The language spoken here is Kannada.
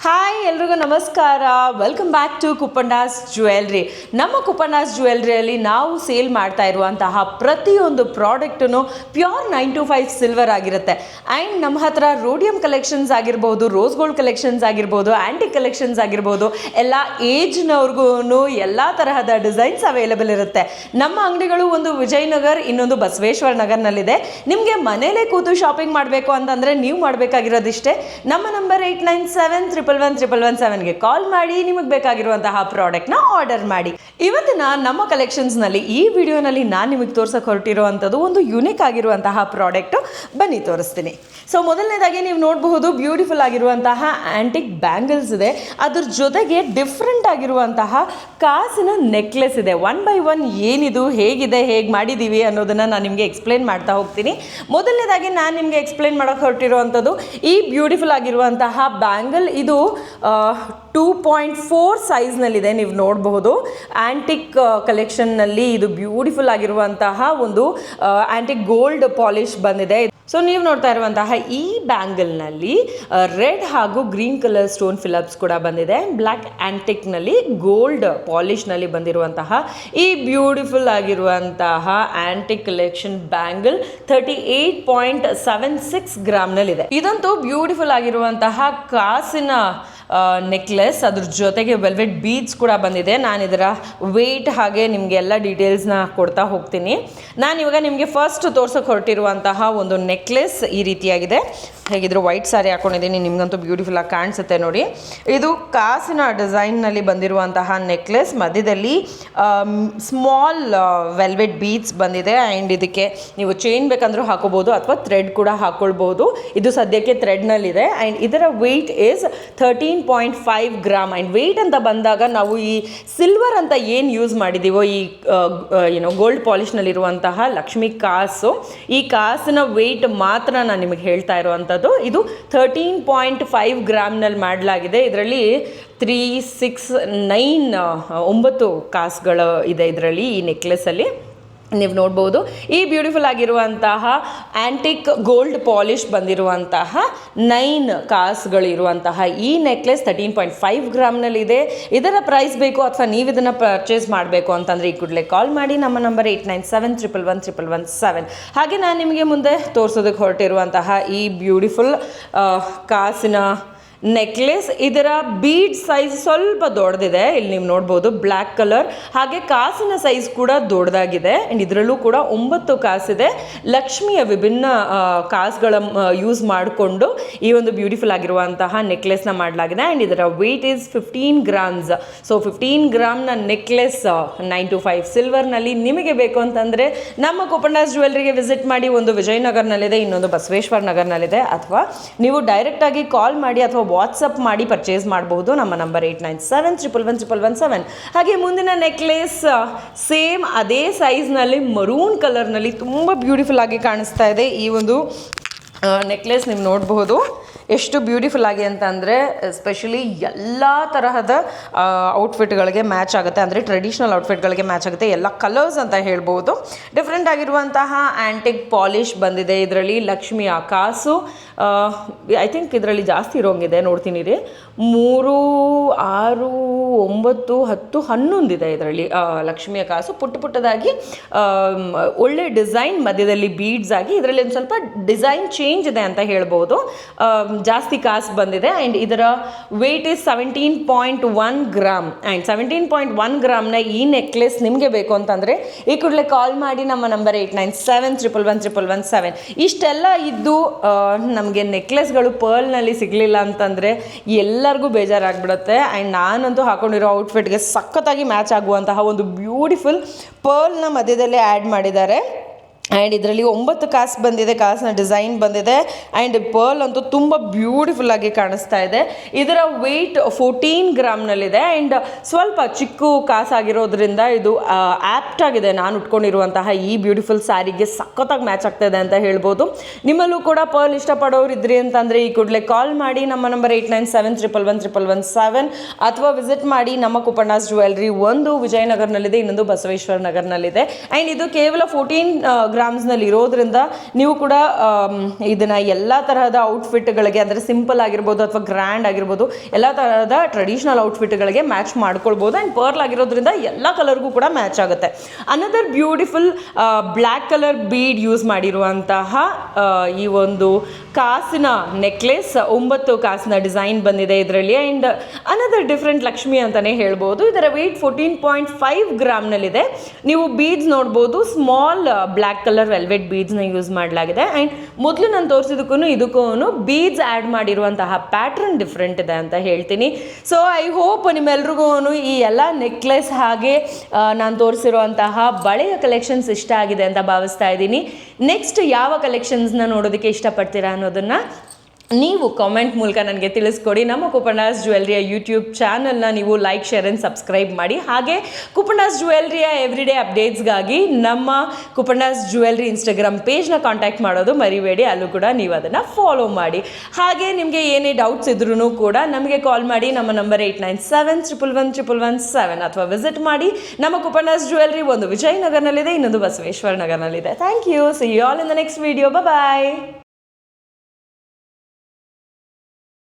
ಹಾಯ್ ಎಲ್ರಿಗೂ ನಮಸ್ಕಾರ. Welcome back to Kuppandas jewellery. ನಮ್ಮ ಕುಪ್ಪಂಡಾಸ್ ಜ್ಯುವೆಲ್ರಿಯಲ್ಲಿ ನಾವು ಸೇಲ್ ಮಾಡ್ತಾ ಇರುವಂತಹ ಪ್ರತಿಯೊಂದು ಪ್ರಾಡಕ್ಟೂ ಪ್ಯೂರ್ 925 ಸಿಲ್ವರ್ ಆಗಿರುತ್ತೆ. ಆ್ಯಂಡ್ ನಮ್ಮ ಹತ್ರ ರೋಡಿಯಂ ಕಲೆಕ್ಷನ್ಸ್ ಆಗಿರ್ಬೋದು, ರೋಸ್ ಗೋಲ್ಡ್ ಕಲೆಕ್ಷನ್ಸ್ ಆಗಿರ್ಬೋದು, ಆ್ಯಂಟಿಕ್ ಕಲೆಕ್ಷನ್ಸ್ ಆಗಿರ್ಬೋದು, ಎಲ್ಲ ಏಜ್ನವ್ರಿಗೂ ಎಲ್ಲ ತರಹದ ಡಿಸೈನ್ಸ್ ಅವೈಲೇಬಲ್ ಇರುತ್ತೆ. ನಮ್ಮ ಅಂಗಡಿಗಳು ಒಂದು ವಿಜಯನಗರ್, ಇನ್ನೊಂದು ಬಸವೇಶ್ವರ ನಗರ್ನಲ್ಲಿದೆ. ನಿಮಗೆ ಮನೇಲೇ ಕೂತು ಶಾಪಿಂಗ್ ಮಾಡಬೇಕು ಅಂತಂದರೆ ನೀವು ಮಾಡಬೇಕಾಗಿರೋದಿಷ್ಟೇ. ನಮ್ಮ ನಂಬರ್ 8971111117ಗೆ ಕಾಲ್ ಮಾಡಿ ನಿಮಗೆ ಬೇಕಾಗಿರುವಂತಹ ಪ್ರಾಡಕ್ಟ್ನ ಆರ್ಡರ್ ಮಾಡಿ. ಇವತ್ತಿನ ನಮ್ಮ ಕಲೆಕ್ಷನ್ಸ್ನಲ್ಲಿ ಈ ವಿಡಿಯೋನಲ್ಲಿ ನಾನು ನಿಮಗೆ ತೋರ್ಸಕ್ಕೆ ಹೊರಟಿರುವಂಥದ್ದು ಒಂದು ಯುನಿಕ್ ಆಗಿರುವಂತಹ ಪ್ರಾಡಕ್ಟು. ಬನ್ನಿ ತೋರಿಸ್ತೀನಿ. ಸೊ ಮೊದಲನೇದಾಗಿ ನೀವು ನೋಡಬಹುದು ಬ್ಯೂಟಿಫುಲ್ ಆಗಿರುವಂತಹ ಆ್ಯಂಟಿಕ್ ಬ್ಯಾಂಗಲ್ಸ್ ಇದೆ. ಅದ್ರ ಜೊತೆಗೆ ಡಿಫ್ರೆಂಟ್ ಆಗಿರುವಂತಹ ಕಾಸಿನ ನೆಕ್ಲೆಸ್ ಇದೆ. ಒನ್ ಬೈ ಒನ್ ಏನಿದು, ಹೇಗಿದೆ, ಹೇಗೆ ಮಾಡಿದ್ದೀವಿ ಅನ್ನೋದನ್ನು ನಾನು ನಿಮಗೆ ಎಕ್ಸ್ಪ್ಲೇನ್ ಮಾಡ್ತಾ ಹೋಗ್ತೀನಿ. ಮೊದಲನೇದಾಗಿ ನಾನು ನಿಮಗೆ ಎಕ್ಸ್ಪ್ಲೇನ್ ಮಾಡೋಕ್ಕೆ ಹೊರಟಿರುವಂಥದ್ದು ಈ ಬ್ಯೂಟಿಫುಲ್ ಆಗಿರುವಂತಹ ಬ್ಯಾಂಗಲ್. ಇದು 2.4 ಸೈಜ್ನಲ್ಲಿದೆ. ನೀವು ನೋಡಬಹುದು ಆ್ಯಂಟಿಕ್ ಕಲೆಕ್ಷನ್ನಲ್ಲಿ ಇದು ಬ್ಯೂಟಿಫುಲ್ ಆಗಿರುವಂತಹ ಒಂದು ಆ್ಯಂಟಿಕ್ ಗೋಲ್ಡ್ ಪಾಲಿಶ್ ಬಂದಿದೆ. ಸೊ ನೀವು ನೋಡ್ತಾ ಇರುವಂತಹ ಈ ಬ್ಯಾಂಗಲ್ನಲ್ಲಿ ರೆಡ್ ಹಾಗೂ ಗ್ರೀನ್ ಕಲರ್ ಸ್ಟೋನ್ ಫಿಲಪ್ಸ್ ಕೂಡ ಬಂದಿದೆ. ಬ್ಲ್ಯಾಕ್ ಆ್ಯಂಟಿಕ್ನಲ್ಲಿ ಗೋಲ್ಡ್ ಪಾಲಿಶ್ನಲ್ಲಿ ಬಂದಿರುವಂತಹ ಈ ಬ್ಯೂಟಿಫುಲ್ ಆಗಿರುವಂತಹ ಆ್ಯಂಟಿಕ್ ಕಲೆಕ್ಷನ್ ಬ್ಯಾಂಗಲ್ 38.76 ಗ್ರಾಮ್ನಲ್ಲಿದೆ. ಇದಂತೂ ಬ್ಯೂಟಿಫುಲ್ ಆಗಿರುವಂತಹ ಕಾಸಿನ ನೆಕ್ಲೆಸ್. ಅದ್ರ ಜೊತೆಗೆ ವೆಲ್ವೆಟ್ ಬೀಡ್ಸ್ ಕೂಡ ಬಂದಿದೆ. ನಾನು ಇದರ ವೆಯ್ಟ್ ಹಾಗೆ ನಿಮಗೆ ಎಲ್ಲ ಡೀಟೇಲ್ಸ್ನ ಕೊಡ್ತಾ ಹೋಗ್ತೀನಿ. ನಾನು ಇವಾಗ ನಿಮಗೆ ಫಸ್ಟ್ ತೋರ್ಸೋಕೆ ಹೊರಟಿರುವಂತಹ ಒಂದು ನೆಕ್ಲೆಸ್ ಈ ರೀತಿಯಾಗಿದೆ. ಹೇಗಿದ್ರು ವೈಟ್ ಸ್ಯಾರಿ ಹಾಕೊಂಡಿದ್ದೀನಿ, ನಿಮಗಂತೂ ಬ್ಯೂಟಿಫುಲ್ ಆಗಿ ಕಾಣಿಸುತ್ತೆ ನೋಡಿ. ಇದು ಕಾಸಿನ ಡಿಸೈನ್ನಲ್ಲಿ ಬಂದಿರುವಂತಹ ನೆಕ್ಲೆಸ್. ಮಧ್ಯದಲ್ಲಿ ಸ್ಮಾಲ್ ವೆಲ್ವೆಟ್ ಬೀಡ್ಸ್ ಬಂದಿದೆ. ಆ್ಯಂಡ್ ಇದಕ್ಕೆ ನೀವು ಚೈನ್ ಬೇಕಂದ್ರೂ ಹಾಕೋಬೋದು ಅಥವಾ ಥ್ರೆಡ್ ಕೂಡ ಹಾಕ್ಕೊಳ್ಬೋದು. ಇದು ಸದ್ಯಕ್ಕೆ ಥ್ರೆಡ್ನಲ್ಲಿದೆ. ಆ್ಯಂಡ್ ಇದರ weight is 13.5 gram. And weight ಅಂತ ಬಂದಾಗ ನಾವು ಈ ಸಿಲ್ವರ್ ಅಂತ ಏನು ಯೂಸ್ ಮಾಡಿದ್ದೀವೋ, ಈ ಗೋಲ್ಡ್ ಪಾಲಿಶ್ನಲ್ಲಿರುವಂತಹ ಲಕ್ಷ್ಮಿ ಕಾಸು, ಈ ಕಾಸಿನ ವೆಯ್ಟ್ ಮಾತ್ರ ನಾನು ನಿಮಗೆ ಹೇಳ್ತಾ ಇರುವಂಥದ್ದು. ಇದು 13.5 ಗ್ರಾಮ್ನಲ್ಲಿ ಮಾಡಲಾಗಿದೆ. ಇದರಲ್ಲಿ 9 ಕಾಸುಗಳು ಇದೆ ಇದರಲ್ಲಿ, ಈ ನೆಕ್ಲೆಸ್ಸಲ್ಲಿ. ನೀವು ನೋಡ್ಬೋದು ಈ ಬ್ಯೂಟಿಫುಲ್ ಆಗಿರುವಂತಹ ಆ್ಯಂಟಿಕ್ ಗೋಲ್ಡ್ ಪಾಲಿಶ್ ಬಂದಿರುವಂತಹ 9 ಕಾಸುಗಳಿರುವಂತಹ ಈ ನೆಕ್ಲೆಸ್ 13.5 ಗ್ರಾಮ್ನಲ್ಲಿದೆ. ಇದರ ಪ್ರೈಸ್ ಬೇಕು ಅಥವಾ ನೀವು ಇದನ್ನು ಪರ್ಚೇಸ್ ಮಾಡಬೇಕು ಅಂತಂದರೆ ಈ ಕೂಡಲೇ ಕಾಲ್ ಮಾಡಿ. ನಮ್ಮ ನಂಬರ್ 8971111117. ಹಾಗೆ ನಾನು ನಿಮಗೆ ಮುಂದೆ ತೋರಿಸೋದಕ್ಕೆ ಹೊರಟಿರುವಂತಹ ಈ ಬ್ಯೂಟಿಫುಲ್ ಕಾಸಿನ ನೆಕ್ಲೆಸ್, ಇದರ ಬೀಡ್ ಸೈಜ್ ಸ್ವಲ್ಪ ದೊಡ್ಡದಿದೆ. ಇಲ್ಲಿ ನೀವು ನೋಡ್ಬೋದು ಬ್ಲ್ಯಾಕ್ ಕಲರ್. ಹಾಗೆ ಕಾಸಿನ ಸೈಜ್ ಕೂಡ ದೊಡ್ಡದಾಗಿದೆ. ಆ್ಯಂಡ್ ಇದರಲ್ಲೂ ಕೂಡ 9 ಕಾಸಿದೆ. ಲಕ್ಷ್ಮಿಯ ವಿಭಿನ್ನ ಕಾಸುಗಳ ಯೂಸ್ ಮಾಡಿಕೊಂಡು ಈ ಒಂದು ಬ್ಯೂಟಿಫುಲ್ ಆಗಿರುವಂತಹ ನೆಕ್ಲೆಸ್ನ ಮಾಡಲಾಗಿದೆ. ಆ್ಯಂಡ್ ಇದರ ವೆಯ್ಟ್ ಈಸ್ 15 ಗ್ರಾಮ್ಸ್. ಸೊ 15 ಗ್ರಾಮ್ನ ನೆಕ್ಲೆಸ್ 925 ಸಿಲ್ವರ್ನಲ್ಲಿ ನಿಮಗೆ ಬೇಕು ಅಂತಂದರೆ ನಮ್ಮ ಕುಪ್ಪಂಡಾಸ್ ಜ್ಯುವೆಲ್ರಿಗೆ ವಿಸಿಟ್ ಮಾಡಿ. ಒಂದು ವಿಜಯನಗರ್ನಲ್ಲಿದೆ, ಇನ್ನೊಂದು ಬಸವೇಶ್ವರ ನಗರ್ನಲ್ಲಿದೆ. ಅಥವಾ ನೀವು ಡೈರೆಕ್ಟಾಗಿ ಕಾಲ್ ಮಾಡಿ ಅಥವಾ ವಾಟ್ಸಪ್ ಮಾಡಿ ಪರ್ಚೇಸ್ ಮಾಡಬಹುದು. ನಮ್ಮ ನಂಬರ್ 8971111117. ಹಾಗೆ ಮುಂದಿನ ನೆಕ್ಲೆಸ್ ಸೇಮ್ ಅದೇ ಸೈಜ್ನಲ್ಲಿ ಮರೂನ್ ಕಲರ್ನಲ್ಲಿ ತುಂಬ ಬ್ಯೂಟಿಫುಲ್ ಆಗಿ ಕಾಣಿಸ್ತಾ ಇದೆ. ಈ ಒಂದು ನೆಕ್ಲೆಸ್ ನೀವು ನೋಡಬಹುದು ಎಷ್ಟು ಬ್ಯೂಟಿಫುಲ್ ಆಗಿ ಅಂತ ಅಂದರೆ ಎಸ್ಪೆಷಲಿ ಎಲ್ಲ ತರಹದ ಔಟ್ಫಿಟ್ಗಳಿಗೆ ಮ್ಯಾಚ್ ಆಗುತ್ತೆ. ಅಂದರೆ ಟ್ರೆಡಿಷ್ನಲ್ ಔಟ್ಫಿಟ್ಗಳಿಗೆ ಮ್ಯಾಚ್ ಆಗುತ್ತೆ. ಎಲ್ಲ ಕಲರ್ಸ್ ಅಂತ ಹೇಳ್ಬೋದು. ಡಿಫ್ರೆಂಟ್ ಆಗಿರುವಂತಹ ಆ್ಯಂಟಿಕ್ ಪಾಲಿಶ್ ಬಂದಿದೆ. ಇದರಲ್ಲಿ ಲಕ್ಷ್ಮಿಯ ಕಾಸು ಐ ಥಿಂಕ್ ಇದರಲ್ಲಿ ಜಾಸ್ತಿ ಇರೋಂಗಿದೆ. ನೋಡ್ತೀನಿ ರೀ, 3, 6, 9, 10, 11 ಇದೆ ಇದರಲ್ಲಿ ಲಕ್ಷ್ಮಿಯ ಕಾಸು. ಪುಟ್ಟದಾಗಿ ಒಳ್ಳೆ ಡಿಸೈನ್, ಮಧ್ಯದಲ್ಲಿ ಬೀಡ್ಸ್ ಆಗಿ ಇದರಲ್ಲಿ ಒಂದು ಸ್ವಲ್ಪ ಡಿಸೈನ್ ಚೇಂಜ್ ಇದೆ ಅಂತ ಹೇಳ್ಬೋದು. ಜಾಸ್ತಿ ಕಾಸು ಬಂದಿದೆ. ಆ್ಯಂಡ್ ಇದರ ವೆಯ್ಟ್ ಇಸ್ 17.1 ಗ್ರಾಮ್. ಆ್ಯಂಡ್ 17.1 ಗ್ರಾಮ್ನ ಈ ನೆಕ್ಲೆಸ್ ನಿಮಗೆ ಬೇಕು ಅಂತಂದರೆ ಈ ಕೂಡಲೇ ಕಾಲ್ ಮಾಡಿ. ನಮ್ಮ ನಂಬರ್ 8971111117. ಇಷ್ಟೆಲ್ಲ ಇದ್ದು ನಮಗೆ ನೆಕ್ಲೆಸ್ಗಳು ಪರ್ಲ್ನಲ್ಲಿ ಸಿಗಲಿಲ್ಲ ಅಂತಂದರೆ ಎಲ್ಲರಿಗೂ ಬೇಜಾರಾಗ್ಬಿಡುತ್ತೆ. ಆ್ಯಂಡ್ ನಾನಂತೂ ಹಾಕೊಂಡಿರೋ ಔಟ್ಫಿಟ್ಗೆ ಸಖತ್ತಾಗಿ ಮ್ಯಾಚ್ ಆಗುವಂತಹ ಒಂದು ಬ್ಯೂಟಿಫುಲ್ ಪರ್ಲ್ನ ಮಧ್ಯದಲ್ಲೇ ಆ್ಯಡ್ ಮಾಡಿದ್ದಾರೆ. ಆ್ಯಂಡ್ ಇದರಲ್ಲಿ 9 ಕಾಸು ಬಂದಿದೆ, ಕಾಸಿನ ಡಿಸೈನ್ ಬಂದಿದೆ. ಆ್ಯಂಡ್ ಪರ್ಲ್ ಅಂತೂ ತುಂಬ ಬ್ಯೂಟಿಫುಲ್ ಆಗಿ ಕಾಣಿಸ್ತಾ ಇದೆ. ಇದರ ವೆಯ್ಟ್ 14 ಗ್ರಾಮ್ನಲ್ಲಿದೆ. ಆ್ಯಂಡ್ ಸ್ವಲ್ಪ ಚಿಕ್ಕ ಕಾಸಾಗಿರೋದ್ರಿಂದ ಇದು ಆ್ಯಪ್ಟ್ ಆಗಿದೆ ನಾನು ಉಟ್ಕೊಂಡಿರುವಂತಹ ಈ ಬ್ಯೂಟಿಫುಲ್ ಸ್ಯಾರಿಗೆ. ಸಖತ್ತಾಗಿ ಮ್ಯಾಚ್ ಆಗ್ತಾಯಿದೆ ಅಂತ ಹೇಳ್ಬೋದು. ನಿಮ್ಮಲ್ಲೂ ಕೂಡ ಪರ್ಲ್ ಇಷ್ಟಪಡೋರು ಇದ್ರಿ ಅಂತಂದರೆ ಈ ಕೂಡಲೇ ಕಾಲ್ ಮಾಡಿ. ನಮ್ಮ ನಂಬರ್ 8971111117. ಅಥವಾ ವಿಸಿಟ್ ಮಾಡಿ ನಮ್ಮ ಕುಪ್ಪಂಡಾಸ್ ಜ್ಯುವೆಲ್ರಿ. ಒಂದು ವಿಜಯನಗರ್ನಲ್ಲಿದೆ, ಇನ್ನೊಂದು ಬಸವೇಶ್ವರ ನಗರ್ನಲ್ಲಿದೆ. ಆ್ಯಂಡ್ ಇದು ಕೇವಲ 14 ಗ್ರಾಮ್ಸ್ನಲ್ಲಿ ಇರೋದ್ರಿಂದ ನೀವು ಕೂಡ ಇದನ್ನು ಎಲ್ಲ ತರಹದ ಔಟ್ಫಿಟ್ಗಳಿಗೆ, ಅಂದರೆ ಸಿಂಪಲ್ ಆಗಿರ್ಬೋದು ಅಥವಾ ಗ್ರ್ಯಾಂಡ್ ಆಗಿರ್ಬೋದು, ಎಲ್ಲ ತರಹದ ಟ್ರೆಡಿಷ್ನಲ್ ಔಟ್ಫಿಟ್ಗಳಿಗೆ ಮ್ಯಾಚ್ ಮಾಡ್ಕೊಳ್ಬೋದು. ಆ್ಯಂಡ್ ಪರ್ಲ್ ಆಗಿರೋದ್ರಿಂದ ಎಲ್ಲ ಕಲರ್ಗೂ ಕೂಡ ಮ್ಯಾಚ್ ಆಗುತ್ತೆ. Another beautiful black colour bead use ಮಾಡಿರುವಂತಹ ಈ ಒಂದು ಕಾಸಿನ ನೆಕ್ಲೆಸ್, 9 ಕಾಸಿನ ಡಿಸೈನ್ ಬಂದಿದೆ ಇದರಲ್ಲಿ. ಆ್ಯಂಡ್ ಅನದರ್ ಡಿಫ್ರೆಂಟ್ ಲಕ್ಷ್ಮಿ ಅಂತಲೇ ಹೇಳ್ಬೋದು. ಇದರ ವೆಯ್ಟ್ 14.5 ಗ್ರಾಮ್ನಲ್ಲಿದೆ. ನೀವು ಬೀಡ್ಸ್ ನೋಡ್ಬೋದು, ಸ್ಮಾಲ್ ಬ್ಲ್ಯಾಕ್ ಕಲರ್ ವೆಲ್ವೆಟ್ ಬೀಡ್ಸ್ನ ಯೂಸ್ ಮಾಡಲಾಗಿದೆ. ಆ್ಯಂಡ್ ಮೊದಲು ನಾನು ತೋರಿಸಿದಕ್ಕೂ ಇದಕ್ಕೂ ಬೀಡ್ಸ್ ಆ್ಯಡ್ ಮಾಡಿರುವಂತಹ ಪ್ಯಾಟ್ರನ್ ಡಿಫ್ರೆಂಟ್ ಇದೆ ಅಂತ ಹೇಳ್ತೀನಿ. ಸೊ ಐ ಹೋಪ್ ನಿಮ್ಮೆಲ್ರಿಗೂ ಈ ಎಲ್ಲ ನೆಕ್ಲೆಸ್ ಹಾಗೆ ನಾನು ತೋರಿಸಿರುವಂತಹ ಬಳೆಯ ಕಲೆಕ್ಷನ್ಸ್ ಇಷ್ಟ ಆಗಿದೆ ಅಂತ ಭಾವಿಸ್ತಾ ಇದ್ದೀನಿ. ನೆಕ್ಸ್ಟ್ ಯಾವ ಕಲೆಕ್ಷನ್ಸ್ನ ನೋಡೋದಕ್ಕೆ ಇಷ್ಟಪಡ್ತೀರಾ ಅನ್ನೋದನ್ನು ನೀವು ಕಾಮೆಂಟ್ ಮೂಲಕ ನನಗೆ ತಿಳಿಸ್ಕೊಡಿ. ನಮ್ಮ ಕುಪಣಾಸ್ ಜ್ಯುವೆಲ್ರಿಯ ಯೂಟ್ಯೂಬ್ ಚಾನಲ್ನ ನೀವು ಲೈಕ್, ಶೇರ್ ಆ್ಯಂಡ್ ಸಬ್ಸ್ಕ್ರೈಬ್ ಮಾಡಿ. ಹಾಗೆ ಕುಪಣಾಸ್ ಜ್ಯುವೆಲ್ರಿಯ ಎವ್ರಿಡೇ ಅಪ್ಡೇಟ್ಸ್ಗಾಗಿ ನಮ್ಮ ಕುಪಣಾಸ್ ಜ್ಯುವೆಲ್ರಿ ಇನ್ಸ್ಟಾಗ್ರಾಮ್ ಪೇಜ್ನ ಕಾಂಟ್ಯಾಕ್ಟ್ ಮಾಡೋದು ಮರಿಬೇಡಿ. ಅಲ್ಲೂ ಕೂಡ ನೀವು ಅದನ್ನು ಫಾಲೋ ಮಾಡಿ. ಹಾಗೆ ನಿಮಗೆ ಏನೇ ಡೌಟ್ಸ್ ಇದ್ರೂ ಕೂಡ ನಮಗೆ ಕಾಲ್ ಮಾಡಿ. ನಮ್ಮ ನಂಬರ್ 8971111117 ಅಥವಾ ವಿಸಿಟ್ ಮಾಡಿ. ನಮ್ಮ ಕುಪಣಾಸ್ ಜ್ಯುವೆಲ್ರಿ ಒಂದು ವಿಜಯನಗರ್ನಲ್ಲಿದೆ, ಇನ್ನೊಂದು ಬಸವೇಶ್ವರ ನಗರ್ನಲ್ಲಿದೆ. Thank you. See you all in the next video. Bye.